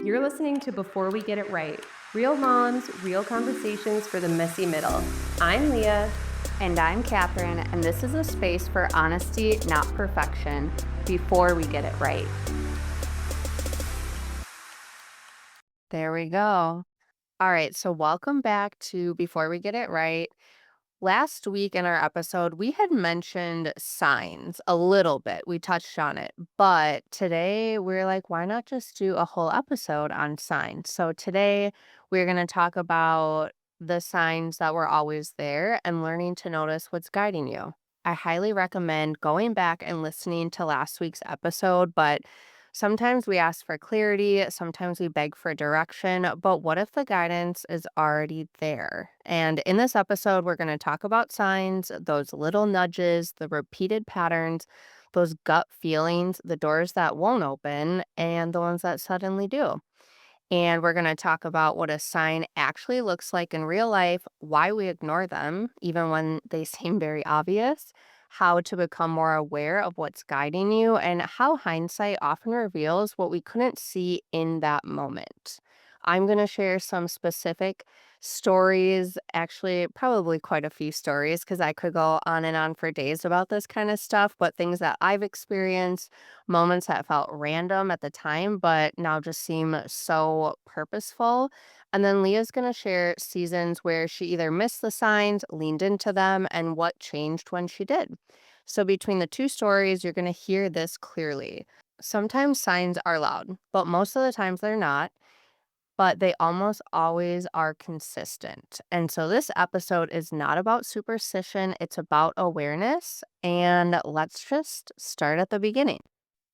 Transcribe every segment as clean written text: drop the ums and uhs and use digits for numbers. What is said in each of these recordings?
You're listening to Before We Get It Right, real moms, real conversations for the messy middle. I'm Leah. And I'm Katherine, and this is a space for honesty, not perfection, before we get it right. There we go. All right, so welcome back to Before We Get It Right. Last week in our episode, we had mentioned signs a little bit. We touched on it. But today we're like, why not just do a whole episode on signs? So today we're going to talk about the signs that were always there and learning to notice what's guiding you. I highly recommend going back and listening to last week's episode, but sometimes we ask for clarity, sometimes we beg for direction, but what if the guidance is already there? And in this episode, we're going to talk about signs, those little nudges, the repeated patterns, those gut feelings, the doors that won't open, and the ones that suddenly do. And we're going to talk about what a sign actually looks like in real life, why we ignore them, even when they seem very obvious, how to become more aware of what's guiding you, and how hindsight often reveals what we couldn't see in that moment. I'm going to share some specific stories, actually, probably quite a few stories, because I could go on and on for days about this kind of stuff, but things that I've experienced, moments that felt random at the time, but now just seem so purposeful. And then Leah's going to share seasons where she either missed the signs, leaned into them, and what changed when she did. So, between the two stories, you're going to hear this clearly. Sometimes signs are loud, but most of the times they're not. But they almost always are consistent. And so this episode is not about superstition, it's about awareness. And let's just start at the beginning.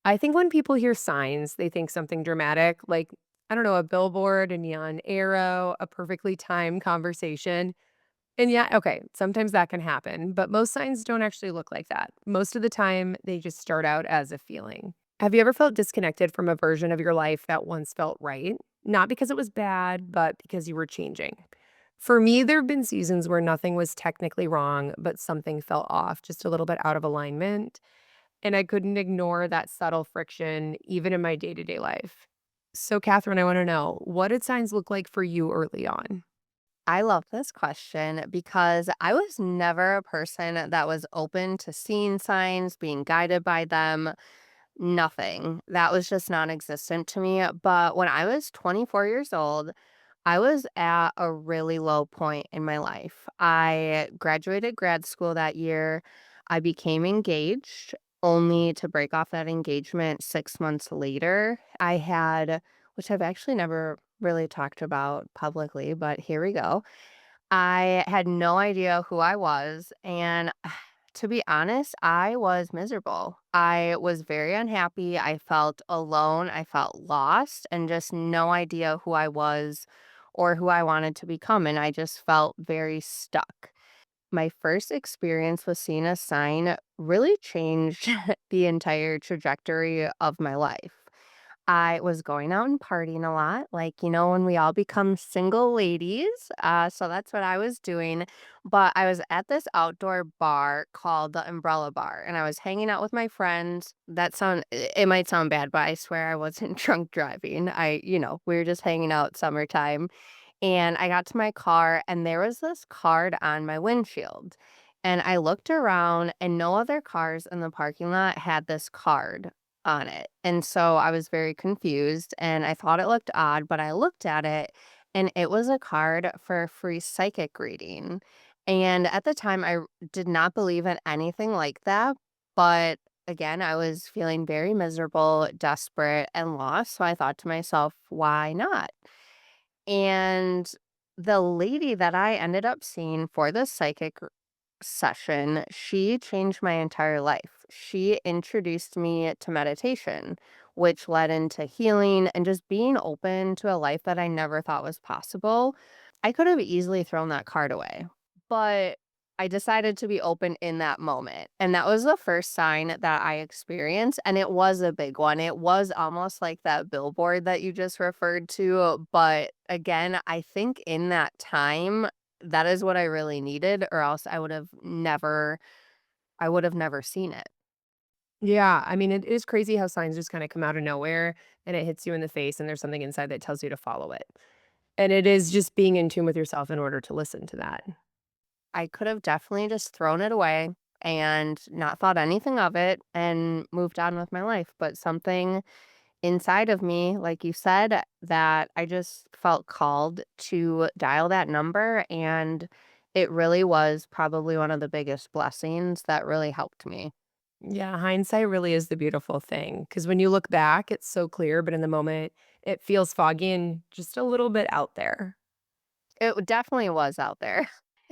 I think when people hear signs, they think something dramatic, like, I don't know, a billboard, a neon arrow, a perfectly timed conversation. And yeah, okay, sometimes that can happen, but most signs don't actually look like that. Most of the time, they just start out as a feeling. Have you ever felt disconnected from a version of your life that once felt right? Not because it was bad, but because you were changing. For me, there have been seasons where nothing was technically wrong, but something felt off, just a little bit out of alignment. And I couldn't ignore that subtle friction, even in my day to day life. So, Catherine, I want to know, what did signs look like for you early on? I love this question because I was never a person that was open to seeing signs, being guided by them, nothing. That was just non existent to me. But when I was 24 years old, I was at a really low point in my life. I graduated grad school that year. I became engaged, only to break off that engagement 6 months later. Which I've actually never really talked about publicly, but here we go. I had no idea who I was. And to be honest, I was miserable. I was very unhappy. I felt alone. I felt lost and just no idea who I was or who I wanted to become. And I just felt very stuck. My first experience with seeing a sign really changed the entire trajectory of my life. I was going out and partying a lot, like, when we all become single ladies. So that's what I was doing. But I was at this outdoor bar called the Umbrella Bar, and I was hanging out with my friends. It might sound bad, but I swear I wasn't drunk driving. We were just hanging out summertime. And I got to my car, and there was this card on my windshield. And I looked around, and no other cars in the parking lot had this card on it. And so I was very confused, and I thought it looked odd, but I looked at it, and it was a card for a free psychic reading. And at the time, did not believe in anything like that. But again, I was feeling very miserable, desperate, and lost. So I thought to myself, why not? And the lady that I ended up seeing for the session, she changed my entire life. She introduced me to meditation, which led into healing and just being open to a life that I never thought was possible. I could have easily thrown that card away, but I decided to be open in that moment. And that was the first sign that I experienced. And it was a big one. It was almost like that billboard that you just referred to. But again, I think in that time, that is what I really needed, or else I would have never seen it. Yeah, I mean, it is crazy how signs just kinda come out of nowhere, and it hits you in the face, and there's something inside that tells you to follow it. And it is just being in tune with yourself in order to listen to that. I could have definitely just thrown it away and not thought anything of it and moved on with my life. But something inside of me, like you said, that I just felt called to dial that number. And it really was probably one of the biggest blessings that really helped me. Yeah, hindsight really is the beautiful thing because when you look back, it's so clear, but in the moment, it feels foggy and just a little bit out there. Definitely was out there.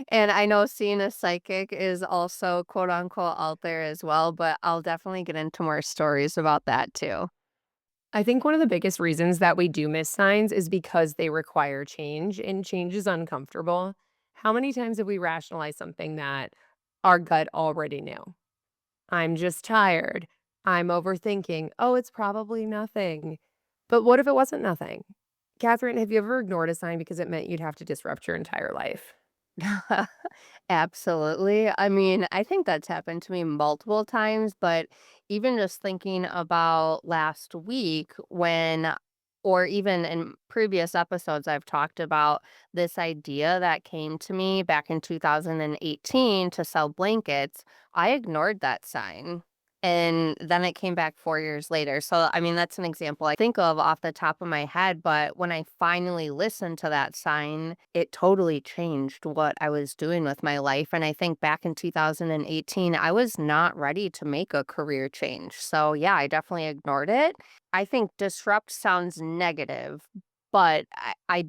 And I know seeing a psychic is also quote unquote out there as well, but I'll definitely get into more stories about that too. I think one of the biggest reasons that we do miss signs is because they require change, and change is uncomfortable. How many times have we rationalized something that our gut already knew? I'm just tired. I'm overthinking. Oh, it's probably nothing. But what if it wasn't nothing? Catherine, have you ever ignored a sign because it meant you'd have to disrupt your entire life? Absolutely. I mean, I think that's happened to me multiple times, but even just thinking about last week or even in previous episodes, I've talked about this idea that came to me back in 2018 to sell blankets. I ignored that sign. And then it came back 4 years later. So, I mean, that's an example I think of off the top of my head. But when I finally listened to that sign, it totally changed what I was doing with my life. And I think back in 2018, I was not ready to make a career change. So, yeah, I definitely ignored it. I think disrupt sounds negative, but I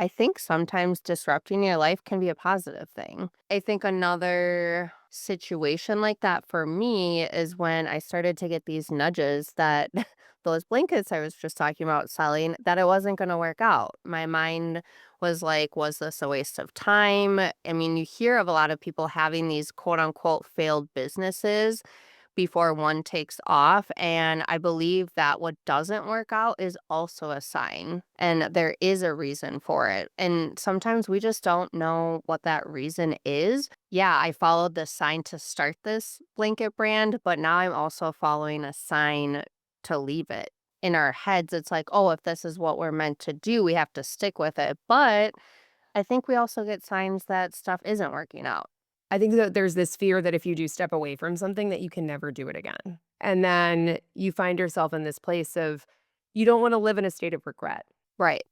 think sometimes disrupting your life can be a positive thing. I think another situation like that for me is when I started to get these nudges that those blankets I was just talking about selling, that it wasn't going to work out. My mind was like, was this a waste of time? I mean, you hear of a lot of people having these quote unquote failed businesses before one takes off. And I believe that what doesn't work out is also a sign, and there is a reason for it. And sometimes we just don't know what that reason is. Yeah, I followed the sign to start this blanket brand, but now I'm also following a sign to leave it. In our heads, it's like, oh, if this is what we're meant to do, we have to stick with it. But I think we also get signs that stuff isn't working out. I think that there's this fear that if you do step away from something that you can never do it again. And then you find yourself in this place of you don't want to live in a state of regret. Right.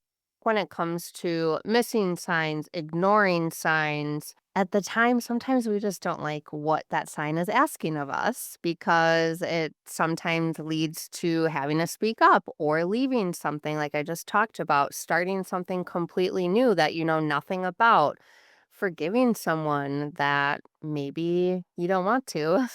When it comes to missing signs, ignoring signs, at the time, sometimes we just don't like what that sign is asking of us because it sometimes leads to having to speak up or leaving something like I just talked about, starting something completely new that you know nothing about, forgiving someone that maybe you don't want to.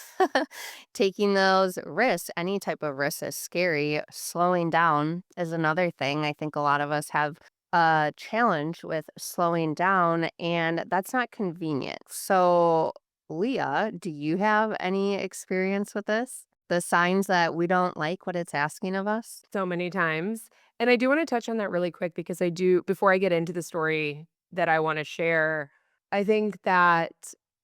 Taking those risks, any type of risk is scary. Slowing down is another thing. I think a lot of us have a challenge with slowing down, and that's not convenient. So, Leah, do you have any experience with this? The signs that we don't like what it's asking of us? So many times. And I do wanna touch on that really quick because I do before I get into the story that I wanna share, I think that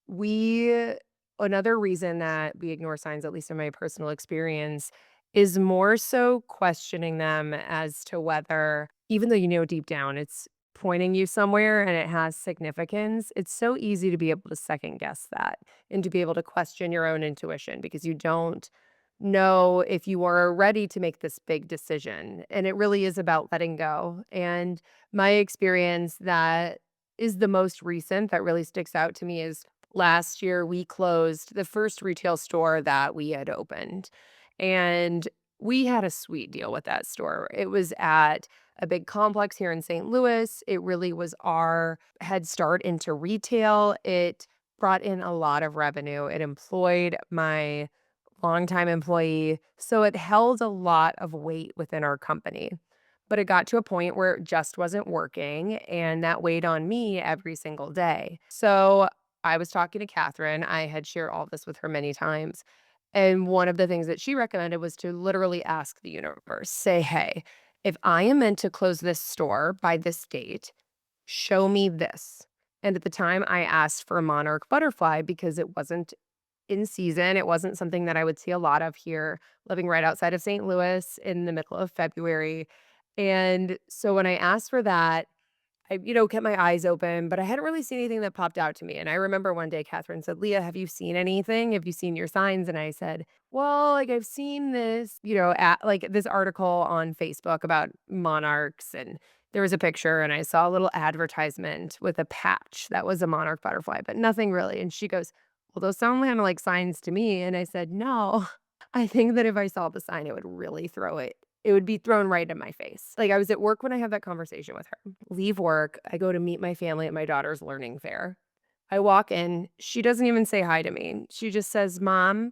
we another reason that we ignore signs, at least in my personal experience, is more so questioning them as to whether even though you know deep down it's pointing you somewhere and it has significance, it's so easy to be able to second guess that and to be able to question your own intuition because you don't know if you are ready to make this big decision. And it really is about letting go. And my experience that is the most recent that really sticks out to me is last year we closed the first retail store that we had opened. And we had a sweet deal with that store. It was at a big complex here in St. Louis. It really was our head start into retail. It brought in a lot of revenue. It employed my longtime employee, so it held a lot of weight within our company. But it got to a point where it just wasn't working, and that weighed on me every single day. So I was talking to Catherine. I had shared all this with her many times. And one of the things that she recommended was to literally ask the universe, say, hey, if I am meant to close this store by this date, show me this. And at the time, I asked for a monarch butterfly because it wasn't in season. It wasn't something that I would see a lot of here, living right outside of St. Louis in the middle of February. And so when I asked for that, I kept my eyes open, but I hadn't really seen anything that popped out to me. And I remember one day Catherine said, Leah, have you seen anything? Have you seen your signs? And I said, well, like I've seen like this article on Facebook about monarchs. And there was a picture, and I saw a little advertisement with a patch that was a monarch butterfly, but nothing really. And she goes, well, those sound kind of like signs to me. And I said, no, I think that if I saw the sign, it would really throw it. It would be thrown right in my face. Like, I was at work when I had that conversation with her. Leave work, I go to meet my family at my daughter's learning fair. I walk in, she doesn't even say hi to me. She just says, "Mom,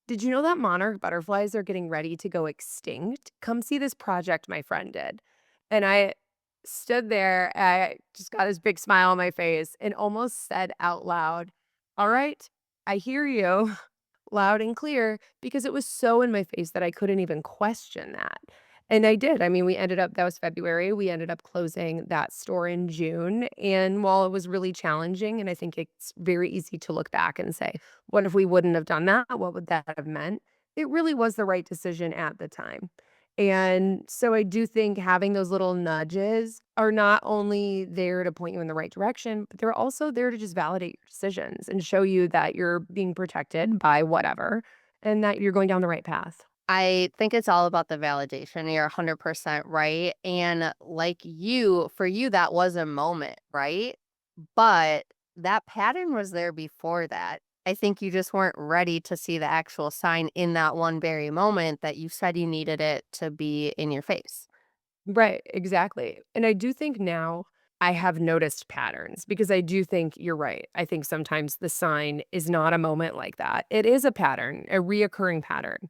did you know that monarch butterflies are getting ready to go extinct? Come see this project my friend did." And I stood there, I just got this big smile on my face and almost said out loud, "All right, I hear you." Loud and clear, because it was so in my face that I couldn't even question that. And I did. I mean, we ended up that was February, we ended up closing that store in June, and while it was really challenging, and I think it's very easy to look back and say, "What if we wouldn't have done that? What would that have meant?" It really was the right decision at the time. And so I do think having those little nudges are not only there to point you in the right direction, but they're also there to just validate your decisions and show you that you're being protected by whatever and that you're going down the right path. I think it's all about the validation. You're 100% right. And like you, for you, that was a moment, right? But that pattern was there before that. I think you just weren't ready to see the actual sign in that one very moment that you said you needed it to be in your face. Right, exactly. And I do think now I have noticed patterns because I do think you're right. I think sometimes the sign is not a moment like that. It is a pattern, a reoccurring pattern.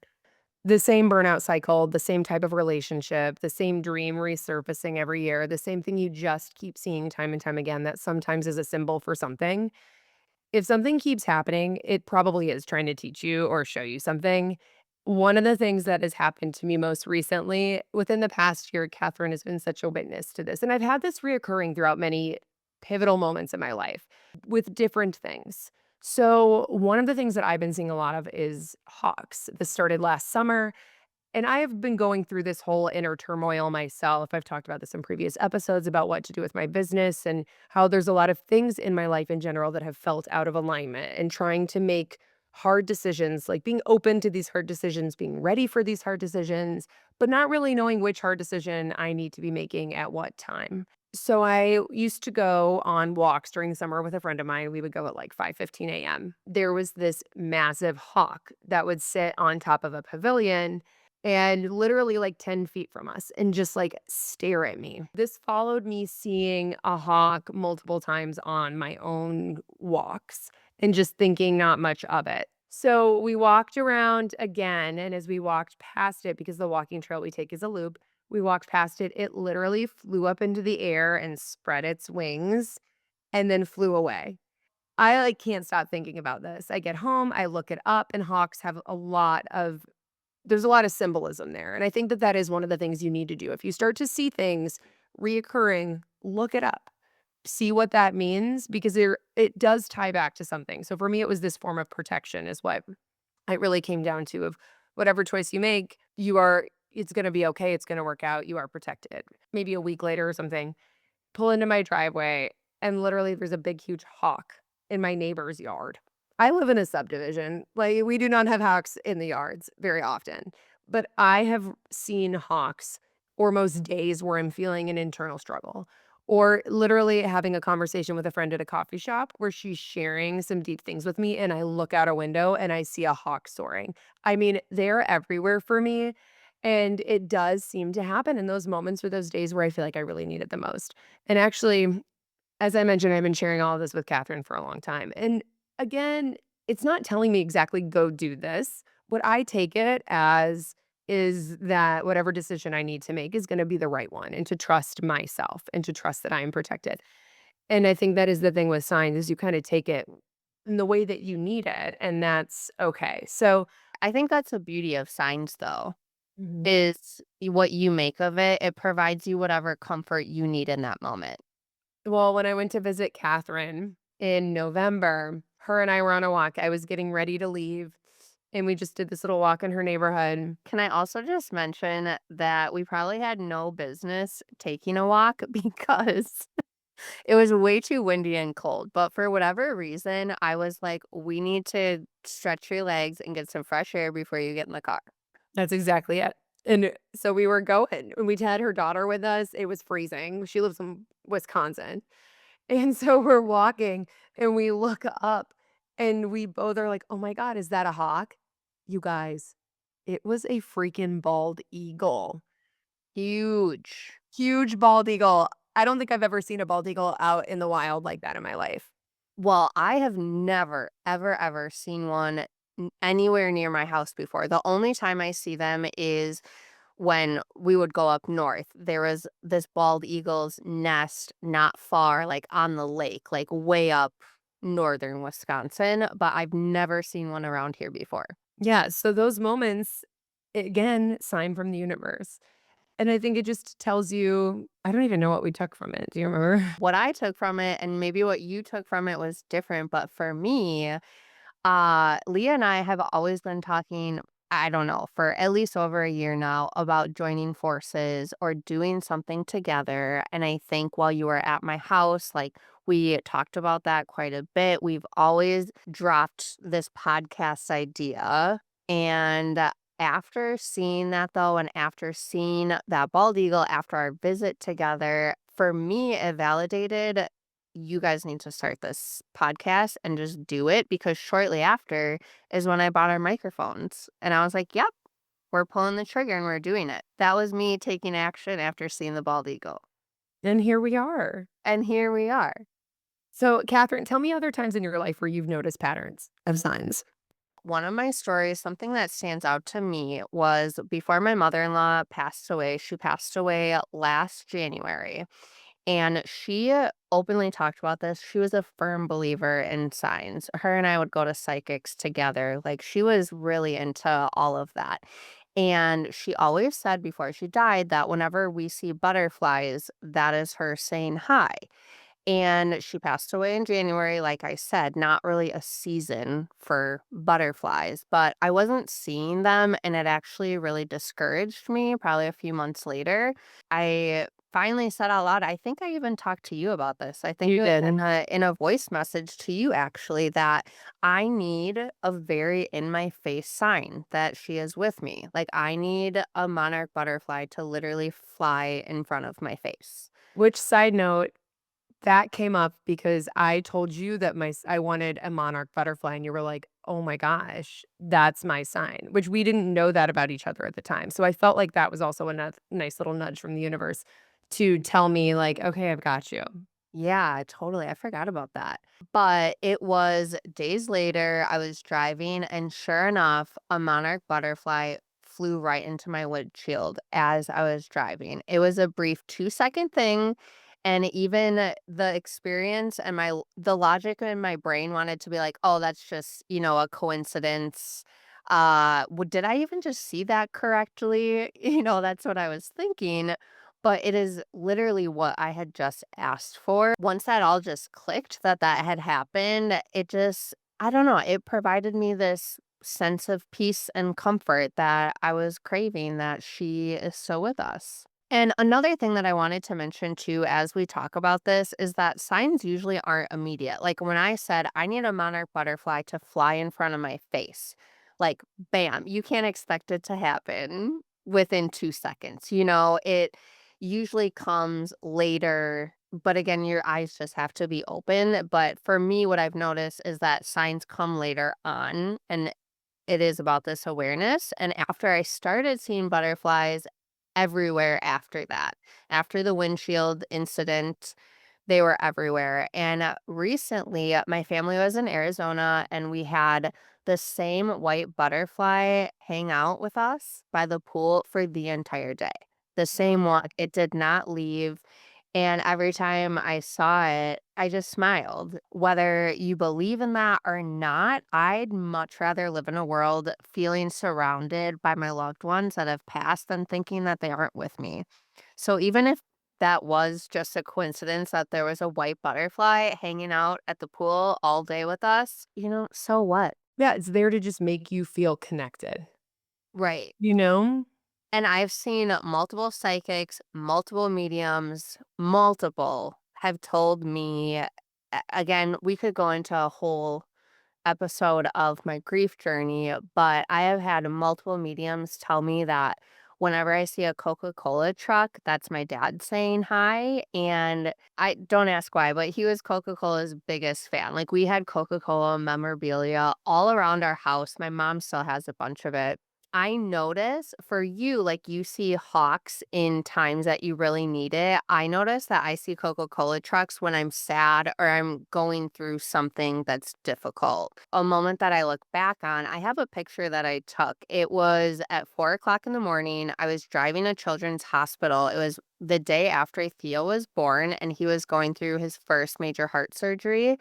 The same burnout cycle, the same type of relationship, the same dream resurfacing every year, the same thing you just keep seeing time and time again that sometimes is a symbol for something. If something keeps happening, it probably is trying to teach you or show you something. One of the things that has happened to me most recently within the past year, Catherine has been such a witness to this. And I've had this reoccurring throughout many pivotal moments in my life with different things. So, one of the things that I've been seeing a lot of is hawks. This started last summer. And I have been going through this whole inner turmoil myself. I've talked about this in previous episodes about what to do with my business and how there's a lot of things in my life in general that have felt out of alignment and trying to make hard decisions, like being open to these hard decisions, being ready for these hard decisions, but not really knowing which hard decision I need to be making at what time. So I used to go on walks during the summer with a friend of mine. We would go at like 5:15 a.m. There was this massive hawk that would sit on top of a pavilion and literally like 10 feet from us and just like stare at me. This followed me seeing a hawk multiple times on my own walks and just thinking not much of it. So we walked around again. And as we walked past it, because the walking trail we take is a loop, we walked past it. It literally flew up into the air and spread its wings and then flew away. I like can't stop thinking about this. I get home, I look it up, and hawks have a lot of there's a lot of symbolism there, and I think that that is one of the things you need to do. If you start to see things reoccurring, look it up. See what that means because it does tie back to something. So for me, it was this form of protection is what it really came down to of whatever choice you make, it's gonna be okay, it's gonna work out, you are protected. Maybe a week later or something, pull into my driveway, and literally there's a big, huge hawk in my neighbor's yard. I live in a subdivision. Like, we do not have hawks in the yards very often, but I have seen hawks or most days where I'm feeling an internal struggle, or literally having a conversation with a friend at a coffee shop where she's sharing some deep things with me, and I look out a window and I see a hawk soaring. I mean, they're everywhere for me, and it does seem to happen in those moments or those days where I feel like I really need it the most. And actually, as I mentioned, I've been sharing all of this with Catherine for a long time. And again, it's not telling me exactly go do this. What I take it as is that whatever decision I need to make is going to be the right one and to trust myself and to trust that I am protected. And I think that is the thing with signs is you kind of take it in the way that you need it and that's okay. So, I think that's the beauty of signs, though, mhm. is what you make of it. It provides you whatever comfort you need in that moment. Well, when I went to visit Catherine in November, Her and I were on a walk. I was getting ready to leave, and we just did this little walk in her neighborhood. Can I also just mention that we probably had no business taking a walk because it was way too windy and cold, but for whatever reason, I was like, "We need to stretch your legs and get some fresh air before you get in the car." That's exactly it. And so we were going, and we had her daughter with us. It was freezing. She lives in Wisconsin. And so we're walking, and we look up, and we both are like, "Oh my god, is that a hawk?" You guys, it was a freaking bald eagle. Huge. Huge bald eagle. I don't think I've ever seen a bald eagle out in the wild like that in my life. Well, I have never, ever, ever seen one anywhere near my house before. The only time I see them is when we would go up north. There was this bald eagle's nest not far, like on the lake, like way up northern Wisconsin, but I've never seen one around here before. Yeah, so those moments, again, sign from the universe. And I think it just tells you I don't even know what we took from it. Do you remember? What I took from it, and maybe what you took from it was different, but for me, Leah and I have always been talking, I don't know, for at least over a year now about joining forces or doing something together. And I think while you were at my house, like we talked about that quite a bit. We've always dropped this podcast idea. And after seeing that, though, and after seeing that bald eagle after our visit together, for me, it validated you guys need to start this podcast and just do it because shortly after is when I bought our microphones. And I was like, yep, we're pulling the trigger and we're doing it. That was me taking action after seeing the bald eagle. And here we are. And here we are. So, Catherine, tell me other times in your life where you've noticed patterns of signs. One of my stories, something that stands out to me was before my mother in law passed away. She passed away last January. And she openly talked about this. She was a firm believer in signs. Her and I would go to psychics together. Like she was really into all of that. And she always said before she died that whenever we see butterflies, that is her saying hi. And she passed away in January, like I said, not really a season for butterflies, but I wasn't seeing them and it actually really discouraged me probably a few months later. I finally said out loud, I think I even talked to you about this. I think You it was did. in a voice message to you actually that I need a very in my face sign that she is with me. Like I need a monarch butterfly to literally fly in front of my face. Which side note, that came up because I told you that I wanted a monarch butterfly, and you were like, "Oh my gosh, that's my sign," which we didn't know that about each other at the time. So I felt like that was also a nice little nudge from the universe to tell me like, "Okay, I've got you." Yeah, totally. I forgot about that. But it was days later, I was driving, and sure enough, a monarch butterfly flew right into my windshield as I was driving. It was a brief 2-second thing. And even the experience and the logic in my brain wanted to be like, oh, that's just, a coincidence. Did I even just see that correctly? That's what I was thinking, but it is literally what I had just asked for. Once that all just clicked that had happened, it just I don't know, it provided me this sense of peace and comfort that I was craving that she is so with us. And another thing that I wanted to mention too, as we talk about this, is that signs usually aren't immediate. Like when I said, I need a monarch butterfly to fly in front of my face, like bam, you can't expect it to happen within 2 seconds. It usually comes later. But again, your eyes just have to be open. But for me, what I've noticed is that signs come later on. And it is about this awareness. And after I started seeing butterflies everywhere after that, after the windshield incident, they were everywhere. And recently, my family was in Arizona and we had the same white butterfly hang out with us by the pool for the entire day. The same one. It did not leave. And every time I saw it, I just smiled. Whether you believe in that or not, I'd much rather live in a world feeling surrounded by my loved ones that have passed than thinking that they aren't with me. So even if that was just a coincidence that there was a white butterfly hanging out at the pool all day with us, so what? Yeah, it's there to just make you feel connected, Right. you know? And I've seen multiple psychics, multiple mediums, multiple have told me, again, we could go into a whole episode of my grief journey, but I have had multiple mediums tell me that whenever I see a Coca-Cola truck, that's my dad saying hi. And I don't ask why, but he was Coca-Cola's biggest fan. Like we had Coca-Cola memorabilia all around our house. My mom still has a bunch of it. I notice for you, like you see hawks in times that you really need it. I notice that I see Coca-Cola trucks when I'm sad or I'm going through something that's difficult. A moment that I look back on, I have a picture that I took. It was at 4 o'clock in the morning. I was driving to Children's Hospital. It was the day after Theo was born, and he was going through his first major heart surgery.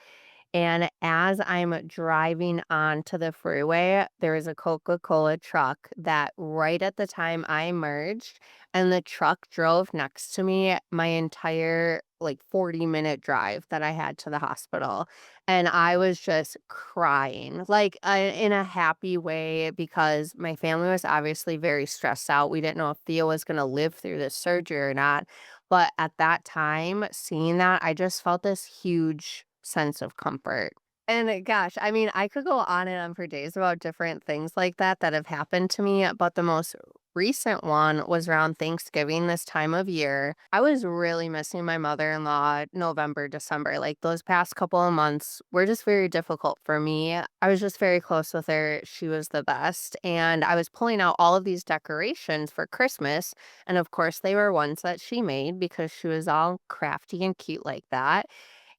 And as I'm driving onto the freeway, there was a Coca-Cola truck that right at the time I merged, and the truck drove next to me my entire like 40-minute drive that I had to the hospital. And I was just crying, like in a happy way, because my family was obviously very stressed out. We didn't know if Theo was going to live through this surgery or not. But at that time, seeing that, I just felt this huge sense of comfort. And gosh, I mean, I could go on and on for days about different things like that that have happened to me, but the most recent one was around Thanksgiving this time of year. I was really missing my mother-in-law November, December. Like those past couple of months were just very difficult for me. I was just very close with her. She was the best. And I was pulling out all of these decorations for Christmas. And of course, they were ones that she made because she was all crafty and cute like that.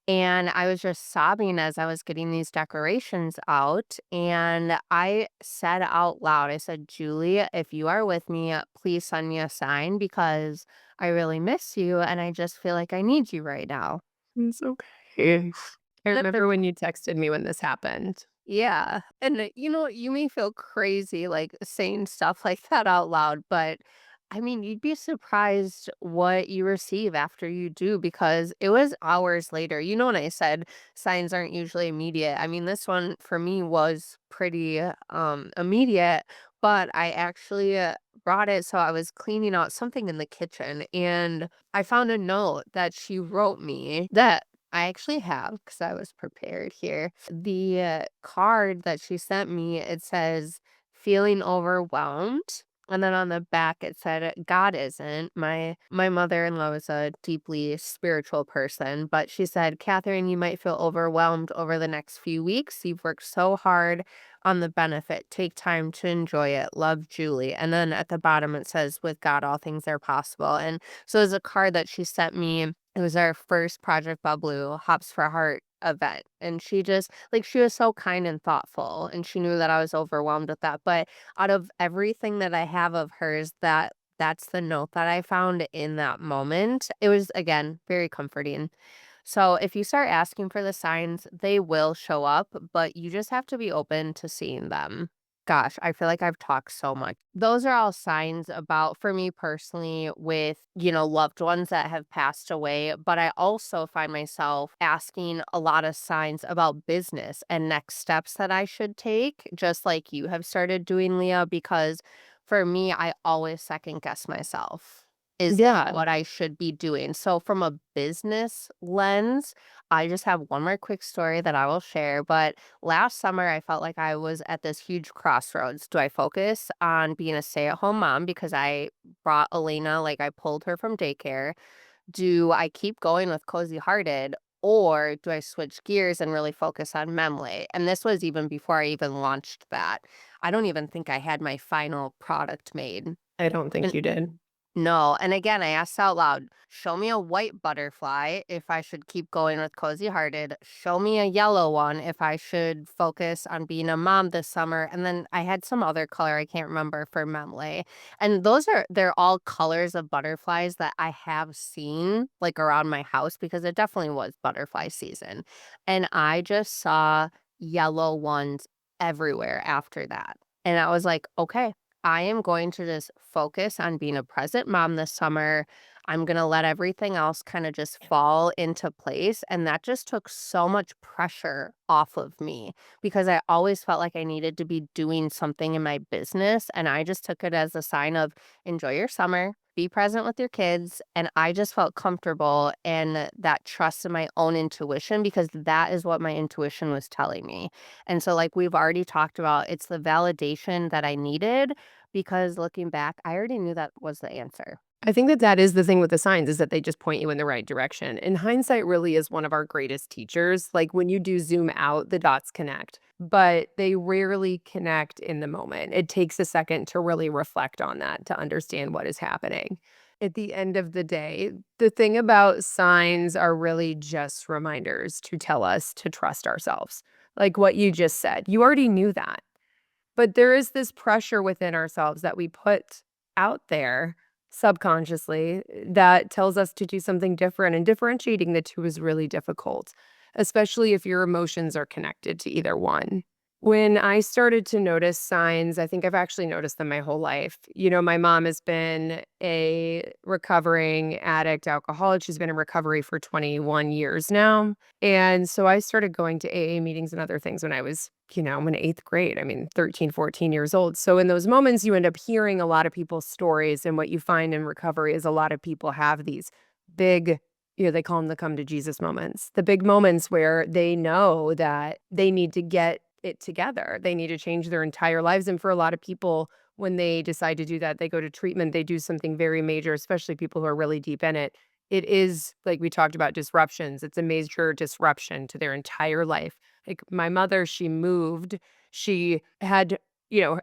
And I was just sobbing as I was getting these decorations out. And I said out loud, I said, Julie, if you are with me, please send me a sign because I really miss you. And I just feel like I need you right now. It's okay. I remember when you texted me when this happened. Yeah. And you may feel crazy like saying stuff like that out loud, but I mean, you'd be surprised what you receive after you do because it was hours later. You know, when I said signs aren't usually immediate, I mean, this one for me was pretty immediate, but I actually brought it. So I was cleaning out something in the kitchen and I found a note that she wrote me that I actually have because I was prepared here. The card that she sent me, it says, feeling overwhelmed. And then on the back it said, God isn't. My mother-in-law is a deeply spiritual person, but she said, Catherine, you might feel overwhelmed over the next few weeks. You've worked so hard on the benefit. Take time to enjoy it. Love, Julie. And then at the bottom it says, with God, all things are possible. And so it's a card that she sent me. It was our first Project Bablu Hops for Heart event. And she just like she was so kind and thoughtful and she knew that I was overwhelmed with that. But out of everything that I have of hers, that's the note that I found in that moment. It was again very comforting. So if you start asking for the signs, they will show up, but you just have to be open to seeing them. Gosh, I feel like I've talked so much. Those are all signs about, for me personally, with, loved ones that have passed away. But I also find myself asking a lot of signs about business and next steps that I should take, just like you have started doing, Leah, because for me, I always second guess myself. Is Yeah. what I should be doing. So from a business lens, I just have one more quick story that I will share, but last summer I felt like I was at this huge crossroads. Do I focus on being a stay-at-home mom because I brought Elena, like I pulled her from daycare? Do I keep going with Cozy Hearted? Or do I switch gears and really focus on Memley? And this was even before I even launched that. I don't even think I had my final product made. I don't think And you did. no, and again, I asked out loud, show me a white butterfly if I should keep going with Cozy Hearted. Show me a yellow one if I should focus on being a mom this summer. And then I had some other color I can't remember for Memley. And they're all colors of butterflies that I have seen like around my house because it definitely was butterfly season. And I just saw yellow ones everywhere after that. And I was like, okay, I am going to just focus on being a present mom this summer. I'm going to let everything else kind of just fall into place. And that just took so much pressure off of me because I always felt like I needed to be doing something in my business. And I just took it as a sign of enjoy your summer, be present with your kids. And I just felt comfortable and that trust in my own intuition because that is what my intuition was telling me. And so, like we've already talked about, it's the validation that I needed because looking back, I already knew that was the answer. I think that that is the thing with the signs is that they just point you in the right direction. And hindsight really is one of our greatest teachers. Like when you do zoom out, the dots connect, but they rarely connect in the moment. It takes a second to really reflect on that to understand what is happening. At the end of the day, the thing about signs are really just reminders to tell us to trust ourselves. Like what you just said, you already knew that. But there is this pressure within ourselves that we put out there subconsciously that tells us to do something different, and differentiating the 2 is really difficult, especially if your emotions are connected to either one. When I started to notice signs, I think I've actually noticed them my whole life. My mom has been a recovering addict, alcoholic. She's been in recovery for 21 years now. And so I started going to AA meetings and other things when I was, in 8th grade. I mean, 13, 14 years old. So in those moments, you end up hearing a lot of people's stories. And what you find in recovery is a lot of people have these big, they call them the come to Jesus moments, the big moments where they know that they need to get it together. They need to change their entire lives. And for a lot of people, when they decide to do that, they go to treatment, they do something very major, especially people who are really deep in it. It is like we talked about disruptions. It's a major disruption to their entire life. Like my mother, she moved. She had,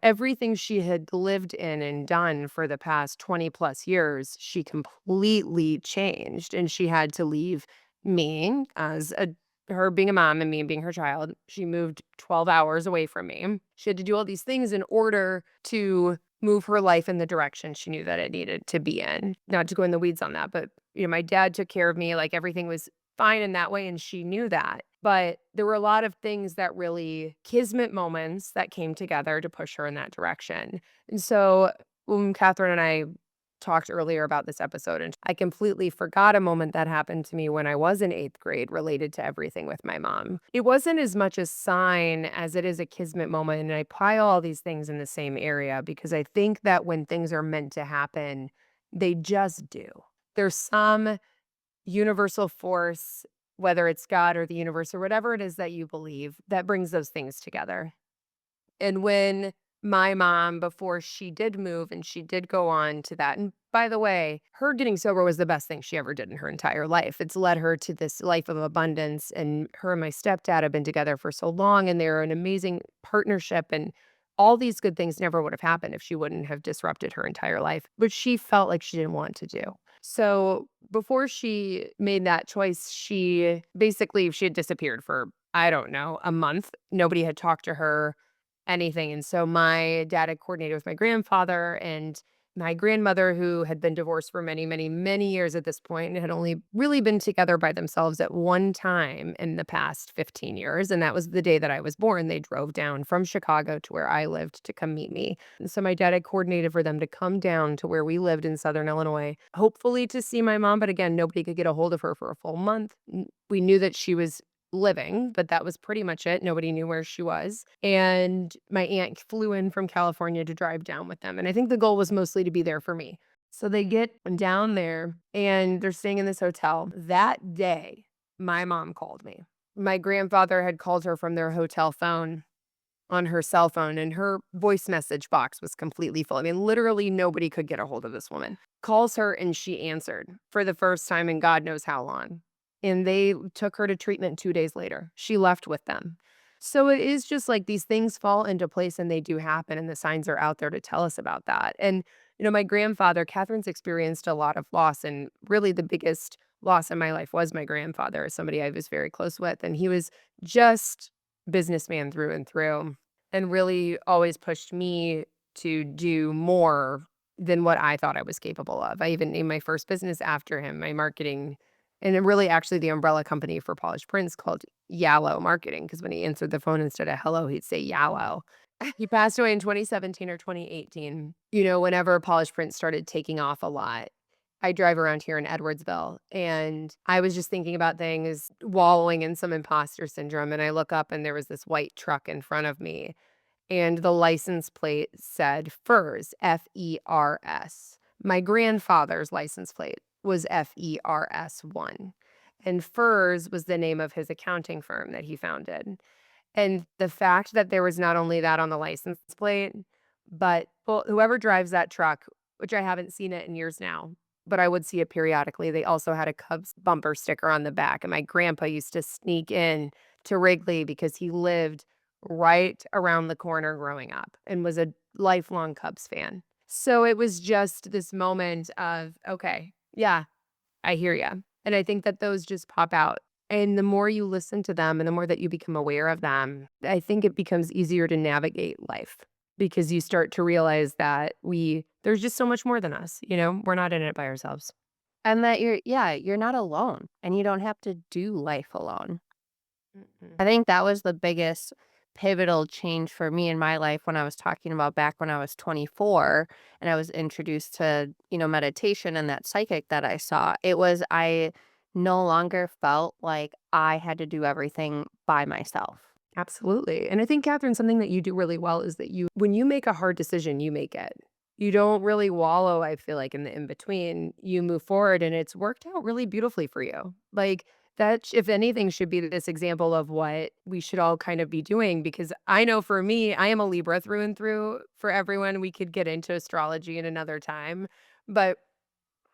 everything she had lived in and done for the past 20 plus years, she completely changed. And she had to leave me as a her being a mom and me being her child. She moved 12 hours away from me. She had to do all these things in order to move her life in the direction she knew that it needed to be in. Not to go in the weeds on that, but my dad took care of me, like everything was fine in that way and she knew that. But there were a lot of things that really kismet moments that came together to push her in that direction. And so when Catherine and I talked earlier about this episode, and I completely forgot a moment that happened to me when I was in 8th grade related to everything with my mom. It wasn't as much a sign as it is a kismet moment, and I pile all these things in the same area because I think that when things are meant to happen, they just do. There's some universal force, whether it's God or the universe or whatever it is that you believe, that brings those things together. And when my mom, before she did move and she did go on to that, and by the way, her getting sober was the best thing she ever did in her entire life. It's led her to this life of abundance. And her and my stepdad have been together for so long, and they're an amazing partnership. And all these good things never would have happened if she wouldn't have disrupted her entire life, which she felt like she didn't want to do. So before she made that choice, she had disappeared for, I don't know, a month. Nobody had talked to her anything. And so my dad had coordinated with my grandfather and my grandmother, who had been divorced for many, many, many years at this point and had only really been together by themselves at one time in the past 15 years. And that was the day that I was born. They drove down from Chicago to where I lived to come meet me. And so my dad had coordinated for them to come down to where we lived in Southern Illinois, hopefully to see my mom. But again, nobody could get a hold of her for a full month. We knew that she was living, but that was pretty much it. Nobody knew where she was. And my aunt flew in from California to drive down with them. And I think the goal was mostly to be there for me. So they get down there and they're staying in this hotel. That day, my mom called me. My grandfather had called her from their hotel phone on her cell phone, and her voice message box was completely full. I mean, literally nobody could get a hold of this woman. Calls her and she answered for the first time in God knows how long. And they took her to treatment 2 days later. She left with them. So it is just like these things fall into place and they do happen, and the signs are out there to tell us about that. And, my grandfather, Catherine's experienced a lot of loss, and really the biggest loss in my life was my grandfather, somebody I was very close with. And he was just businessman through and through, and really always pushed me to do more than what I thought I was capable of. I even named my first business after him, my marketing, and then really actually the umbrella company for Polished Prints called Yallo Marketing, because when he answered the phone instead of hello, he'd say Yallo. He passed away in 2017 or 2018. Whenever Polished Prints started taking off a lot, I drive around here in Edwardsville, and I was just thinking about things, wallowing in some imposter syndrome, and I look up and there was this white truck in front of me, and the license plate said FERS, F-E-R-S. My grandfather's license plate was FERS1, and FERS was the name of his accounting firm that he founded. And the fact that there was not only that on the license plate, but well, whoever drives that truck, which I haven't seen it in years now, but I would see it periodically, they also had a Cubs bumper sticker on the back, and my grandpa used to sneak in to Wrigley because he lived right around the corner growing up and was a lifelong Cubs fan. So it was just this moment of, okay, yeah, I hear ya. And I think that those just pop out. And the more you listen to them and the more that you become aware of them, I think it becomes easier to navigate life because you start to realize that there's just so much more than us, you know? We're not in it by ourselves. And that you're not alone and you don't have to do life alone. Mm-mm. I think that was the biggest pivotal change for me in my life when I was talking about back when I was 24 and I was introduced to, meditation and that psychic that I saw. It was I no longer felt like I had to do everything by myself. Absolutely. And I think, Catherine, something that you do really well is that when you make a hard decision, you make it. You don't really wallow, I feel like, in the in between. You move forward and it's worked out really beautifully for you. Like, that, if anything, should be this example of what we should all kind of be doing. Because I know for me, I am a Libra through and through. For everyone, we could get into astrology in another time. But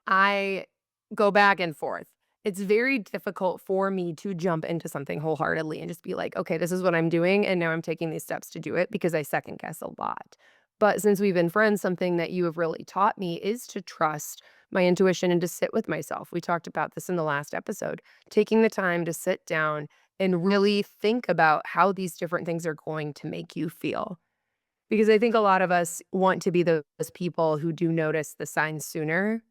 I go back and forth. It's very difficult for me to jump into something wholeheartedly and just be like, "Okay, this is what I'm doing, and now I'm taking these steps to do it," because I second guess a lot. But since we've been friends, something that you have really taught me is to trust my intuition and to sit with myself. We talked about this in the last episode, taking the time to sit down and really think about how these different things are going to make you feel. Because I think a lot of us want to be those people who do notice the signs sooner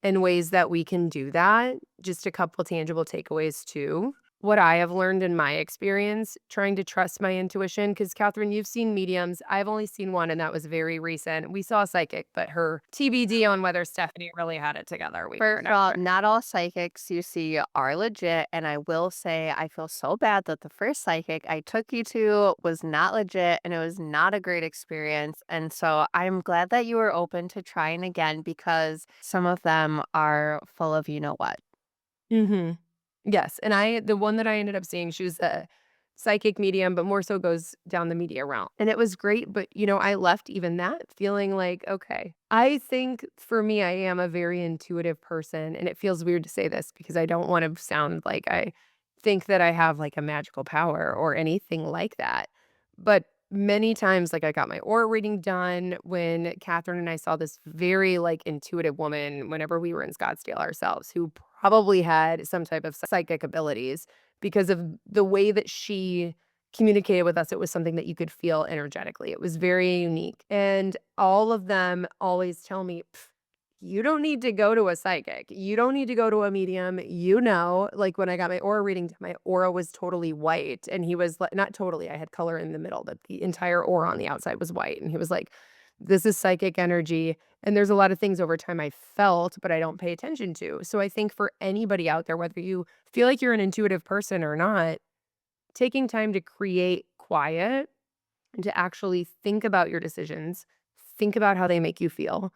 and ways that we can do that. Just a couple tangible takeaways too. What I have learned in my experience trying to trust my intuition, because Catherine, you've seen mediums. I've only seen one, and that was very recent. We saw a psychic, but her TBD on whether Stephanie really had it together. We were First of not all, sure. not all psychics you see are legit. And I will say, I feel so bad that the first psychic I took you to was not legit and it was not a great experience. And so I'm glad that you were open to trying again because some of them are full of you know what. Mhm. Yes, and the one that I ended up seeing, she was a psychic medium, but more so goes down the media realm, and it was great, but, I left even that feeling like, "Okay." I think for me, I am a very intuitive person, and it feels weird to say this because I don't wanna sound like I think that I have, like, a magical power or anything like that, but many times, like, I got my aura reading done when Catherine and I saw this very, like, intuitive woman whenever we were in Scottsdale ourselves who probably had some type of psychic abilities because of the way that she communicated with us. It was something that you could feel energetically. It was very unique, and all of them always tell me, "Pff, you don't need to go to a psychic. You don't need to go to a medium, like, when I got my aura reading done, my aura was totally white, and he was like not totally, I had color in the middle, but the entire aura on the outside was white, and he was like, "This is psychic energy, and there's a lot of things over time I felt, but I don't pay attention to." So I think for anybody out there, whether you feel like you're an intuitive person or not, taking time to create quiet and to actually think about your decisions, think about how they make you feel.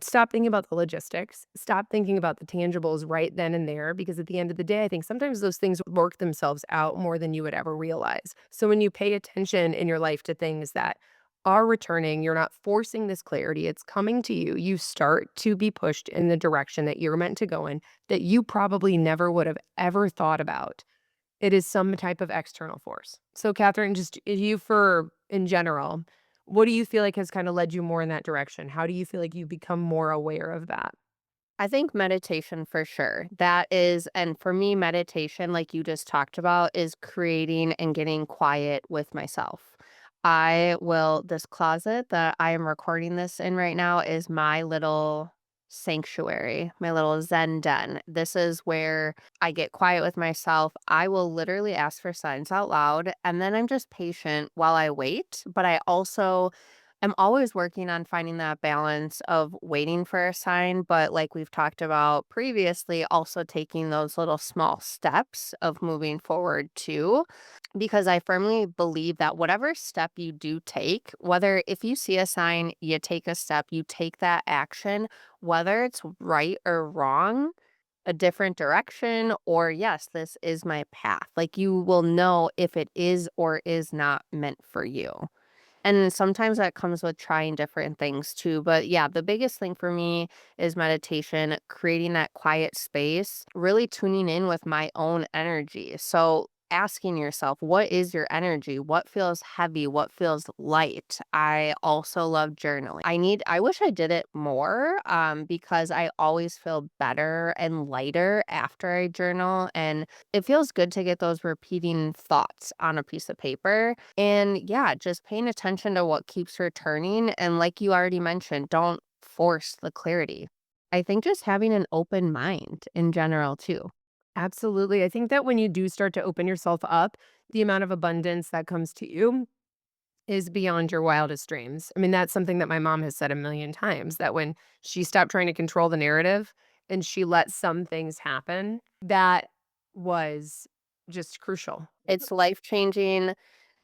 Stop thinking about the logistics, stop thinking about the tangibles right then and there, because at the end of the day, I think sometimes those things work themselves out more than you would ever realize. So when you pay attention in your life to things that are returning, you're not forcing this clarity, it's coming to you. You start to be pushed in the direction that you're meant to go in that you probably never would have ever thought about. It is some type of external force. So, Catherine, just you for in general, what do you feel like has kinda led you more in that direction? How do you feel like you become more aware of that? I think meditation for sure. That is, and for me, meditation, like you just talked about, is creating and getting quiet with myself. This closet that I am recording this in right now is my little sanctuary, my little Zen den. This is where I get quiet with myself. I will literally ask for signs out loud, and then I'm just patient while I wait. But I also I'm always working on finding that balance of waiting for a sign, but like we've talked about previously, also taking those little small steps of moving forward too. Because I firmly believe that whatever step you do take, whether if you see a sign, you take a step, you take that action, whether it's right or wrong, a different direction, or yes, this is my path. Like you will know if it is or is not meant for you. And sometimes that comes with trying different things too. But yeah, the biggest thing for me is meditation, creating that quiet space, really tuning in with my own energy. So asking yourself, what is your energy? What feels heavy? What feels light? I also love journaling. I wish I did it more because I always feel better and lighter after I journal. And it feels good to get those repeating thoughts on a piece of paper. And yeah, just paying attention to what keeps returning. And like you already mentioned, don't force the clarity. I think just having an open mind in general, too. Absolutely. I think that when you do start to open yourself up, the amount of abundance that comes to you is beyond your wildest dreams. I mean, that's something that my mom has said a million times, that when she stopped trying to control the narrative and she let some things happen, that was just crucial. It's life changing.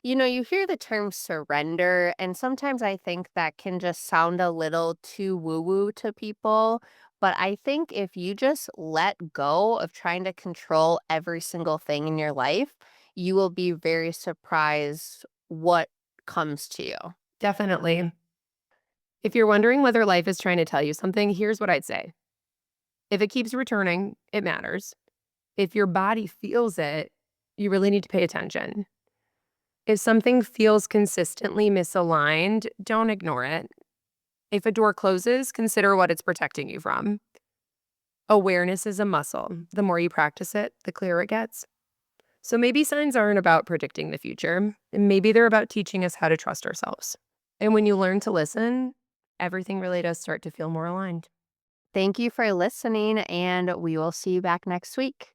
You hear the term surrender, and sometimes I think that can just sound a little too woo woo to people. But I think if you just let go of trying to control every single thing in your life, you will be very surprised what comes to you. Definitely. If you're wondering whether life is trying to tell you something, here's what I'd say. If it keeps returning, it matters. If your body feels it, you really need to pay attention. If something feels consistently misaligned, don't ignore it. If a door closes, consider what it's protecting you from. Awareness is a muscle. The more you practice it, the clearer it gets. So maybe signs aren't about predicting the future. Maybe they're about teaching us how to trust ourselves. And when you learn to listen, everything really does start to feel more aligned. Thank you for listening, and we will see you back next week.